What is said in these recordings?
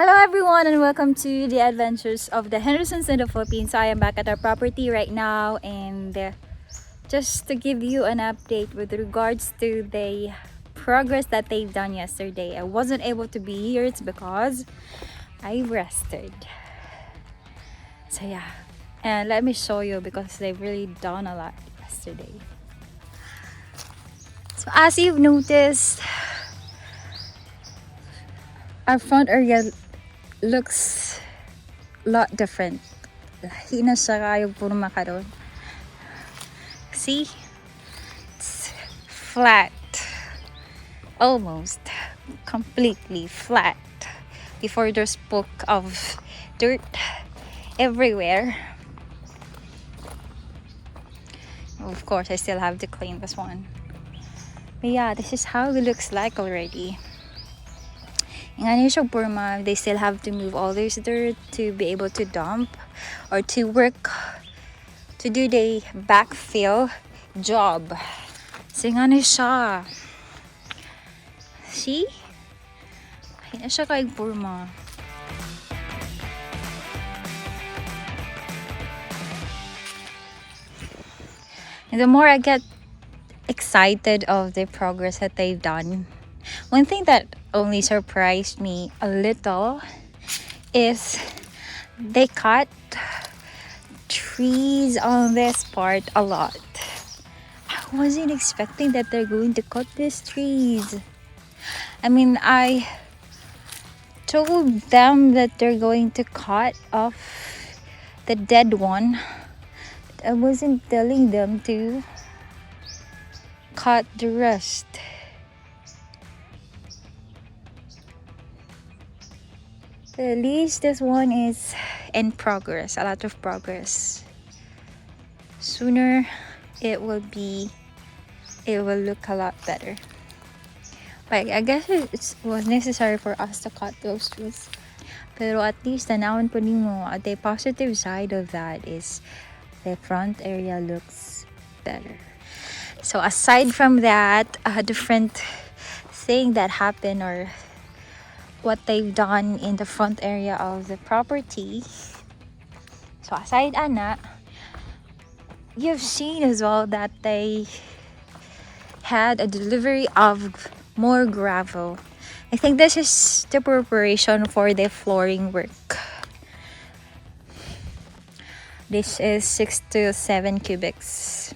Hello everyone and welcome to the adventures of the Hendersons in the Philippines. I am back at our property right now and just to give you an update with regards to the progress that they've done yesterday. I wasn't able to be here, it's because I rested. So yeah, and let me show you because they've really done a lot yesterday. So as you've noticed, our front area looks a lot different. Lahi na siya kayo puro makaroon. See? It's flat. Almost completely flat. Before there's spoke of dirt everywhere. Of course, I still have to clean this one. But yeah, this is how it looks like already. They still have to move all this dirt to be able to dump or to work to do the backfill job. So siya. See? Hindi siya kaig purma. And the more I get excited of the progress that they've done, one thing that only surprised me a little is they cut trees on this part a lot. I wasn't expecting that they're going to cut these trees. I mean, I told them that they're going to cut off the dead one. I wasn't telling them to cut the rest. At least this one is in progress, a lot of progress. Sooner it will look a lot better. But I guess it was necessary for us to cut those trees. Pero at least tanawin po nimo, the positive side of that is the front area looks better. So aside from that, a different thing that happened or what they've done in the front area of the property. So aside Anna, you've seen as well that they had a delivery of more gravel. I think this is the preparation for the flooring work. This is 6 to 7 cubics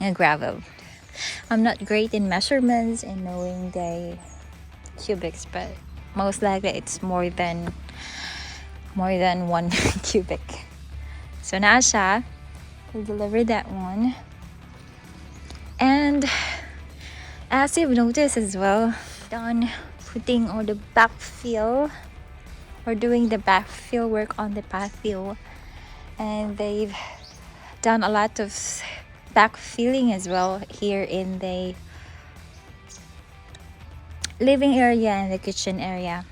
of gravel. I'm not great in measurements and knowing the cubics, but most likely it's more than 1 cubic. So na siya, we'll deliver that one. And as you've noticed as well, done putting all the backfill or doing the backfill work on the patio, and they've done a lot of backfilling as well here in the living area and the kitchen area.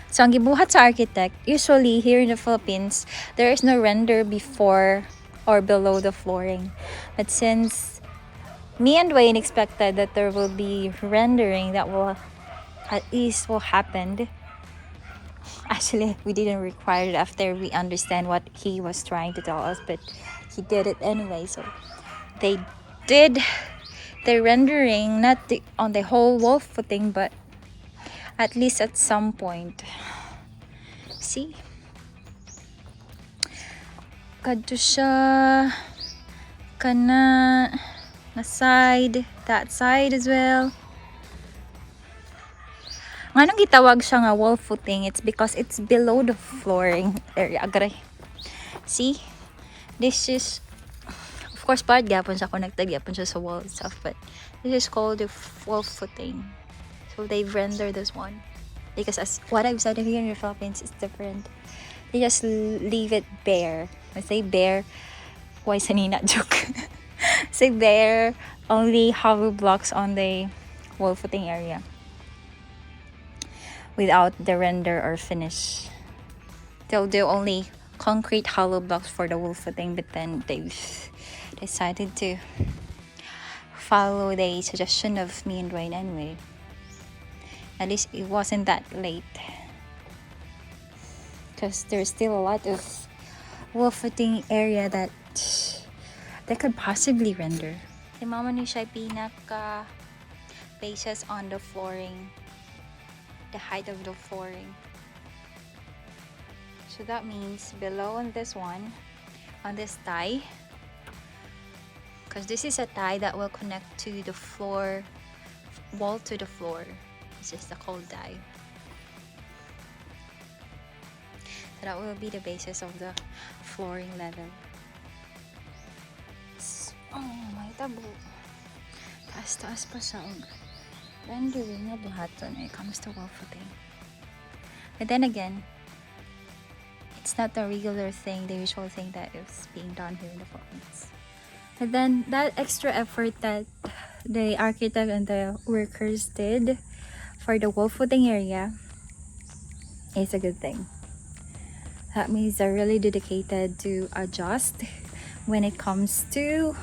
So ang gibuhat sa architect, usually here in the Philippines, there is no render before or below the flooring. But since me and Wayne expected that there will be rendering that will at least will happen. Actually, we didn't require it after we understand what he was trying to tell us, but he did it anyway. So they did the rendering, not on the whole wall footing, but at least at some point. See? Kadto siya kana na side, that side as well. Nganong gitawag siya nga wall footing? It's because it's below the flooring area. Agray. See? This is, of course, part gapon siya, connected gapon siya sa wall stuff, but this is called the wall footing. So they've rendered this one. Because as what I've said here in the Philippines is different. They just leave it bare. I say bare, why sanina joke? Say bare, only hollow blocks on the wall footing area. Without the render or finish. They'll do only concrete hollow blocks for the wall footing, but then they've decided to follow the suggestion of me and Dwayne anyway. At least it wasn't that late. Because there's still a lot of wall footing area that could possibly render. Si mama ni siya pinaka bases on the flooring, the height of the flooring. So that means below on this one, on this tie, because this is a tie that will connect to the floor, wall to the floor. This is the cold tie. So that will be the basis of the flooring level. Oh, may tabo. Taas-taas pa siya. Rendering na buhaton when it comes to wall footing. But then again, it's not the regular thing, the usual thing that is being done here in the Philippines. And then that extra effort that the architect and the workers did for the wall footing area is a good thing. That means they're really dedicated to adjust when it comes to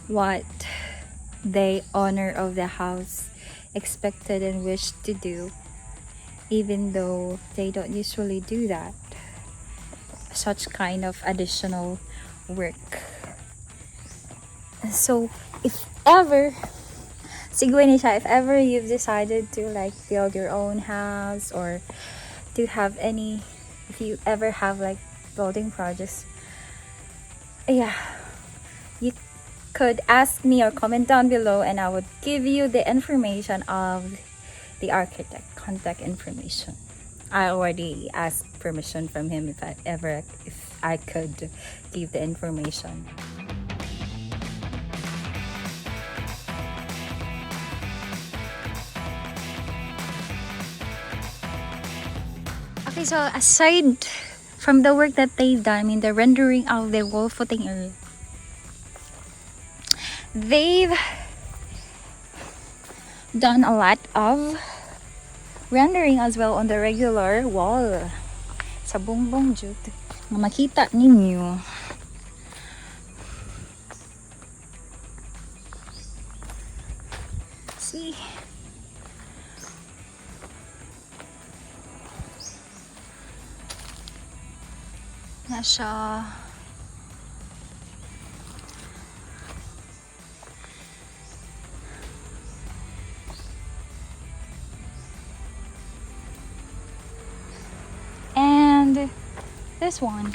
what the owner of the house expected and wished to do, even though they don't usually do that, such kind of additional work. So if ever you've decided to like build your own house, or to have any, if you ever have like building projects, yeah, you could ask me or comment down below and I would give you the information of the architect, contact information. I already asked permission from him if I could give the information. Okay, so aside from the work that they've done, I mean the rendering of the wall footing area, they've done a lot of rendering as well on the regular wall. Sa bongbong jud nga makita ninyo. See? Na siya. And this one,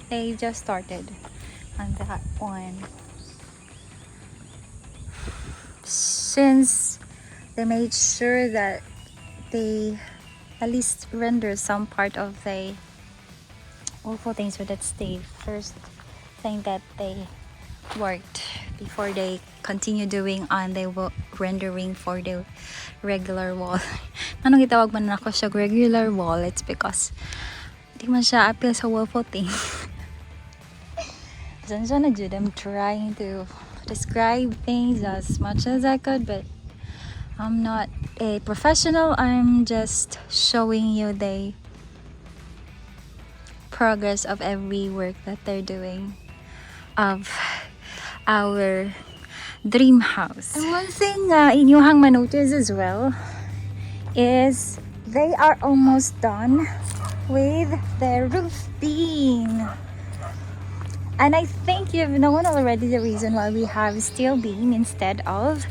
they just started on that one. Since they made sure that they at least render some part of the wall footing, so that's the first thing that they worked before they continue doing on the rendering for the regular wall. Anong gitawag man ako siya regular wall? It's because di man siya appeal sa wall footing. I'm trying to describe things as much as I could, but I'm not a professional. I'm just showing you the progress of every work that they're doing of our dream house. And one thing inyuhang manotice as well is they are almost done with the roof beam. And I think you've known already the reason why we have steel beam instead of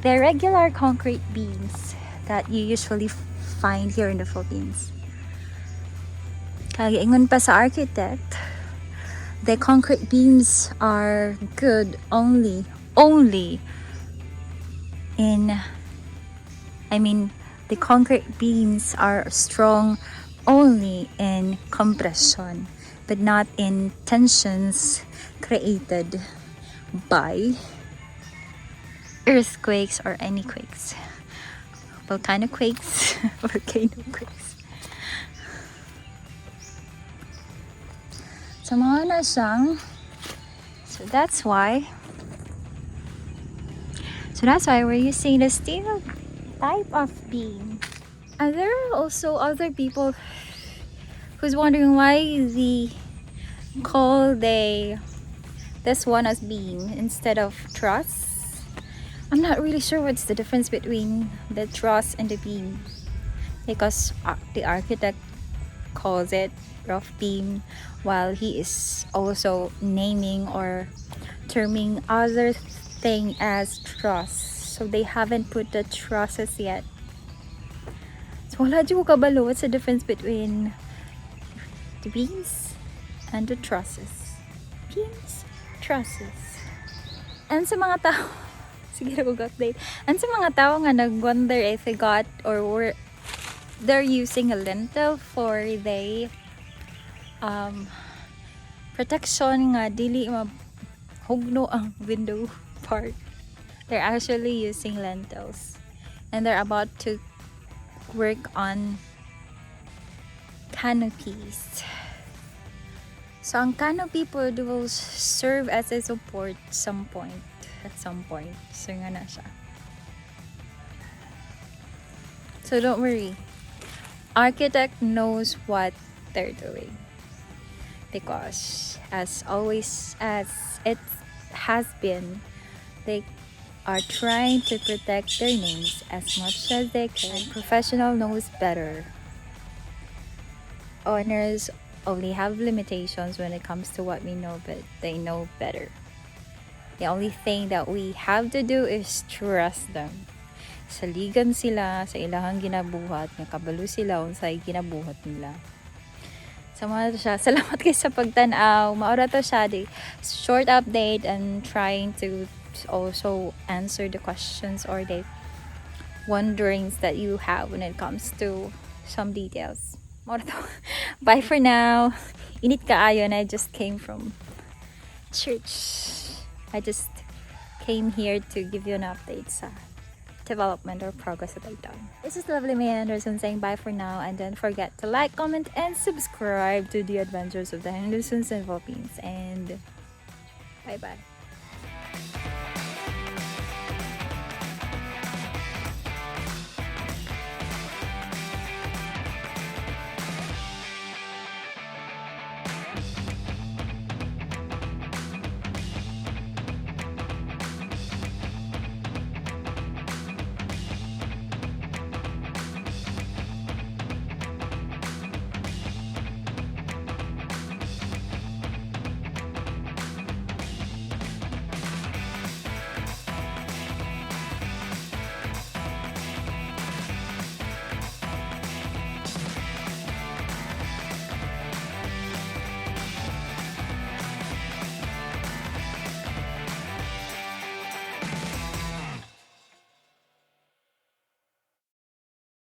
the regular concrete beams that you usually find here in the Philippines. Kaya ingon pa sa architect, the concrete beams are good only in, the concrete beams are strong only in compression, but not in tensions created by earthquakes or any quakes. Volcano quakes. So mga na siyang, so that's why we're using the steel type of beam. And there are also other people who's wondering why they call the this one as beam instead of truss. I'm not really sure what's the difference between the truss and the beam, because the architect calls it rough beam while he is also naming or terming other thing as truss. So they haven't put the trusses yet. So wala di ko kabalo what's the difference between the beams and the trusses. Beams, trusses. And sa mga tao, sige na ko update. And sa mga tao nga nag-wonder if they got or were they're using a lintel for the protection nga dili mahugno ang window part. They're actually using lentils and they're about to work on canopies. So ang canopy pod will serve as a support at some point. So nga na siya. So don't worry. Architect knows what they're doing. Because as always, as it has been, they are trying to protect their names as much as they can. Professional knows better. Owners only have limitations when it comes to what we know, but they know better. The only thing that we have to do is trust them. Saligan sila sa ilahang ginabuhat, nga kabalo sila unsay ginabuhat nila. So mga siya, salamat kayo sa pagtanaw. Maura to siya, di short update and trying to also answer the questions or the wonderings that you have when it comes to some details. Maura to. Bye for now. Init kaayo na I just came from church. I just came here to give you an update sa development or progress that I've done. This is lovely May Henderson saying bye for now, and don't forget to like, comment, and subscribe to the adventures of the Hendersons and Philippines. And bye bye.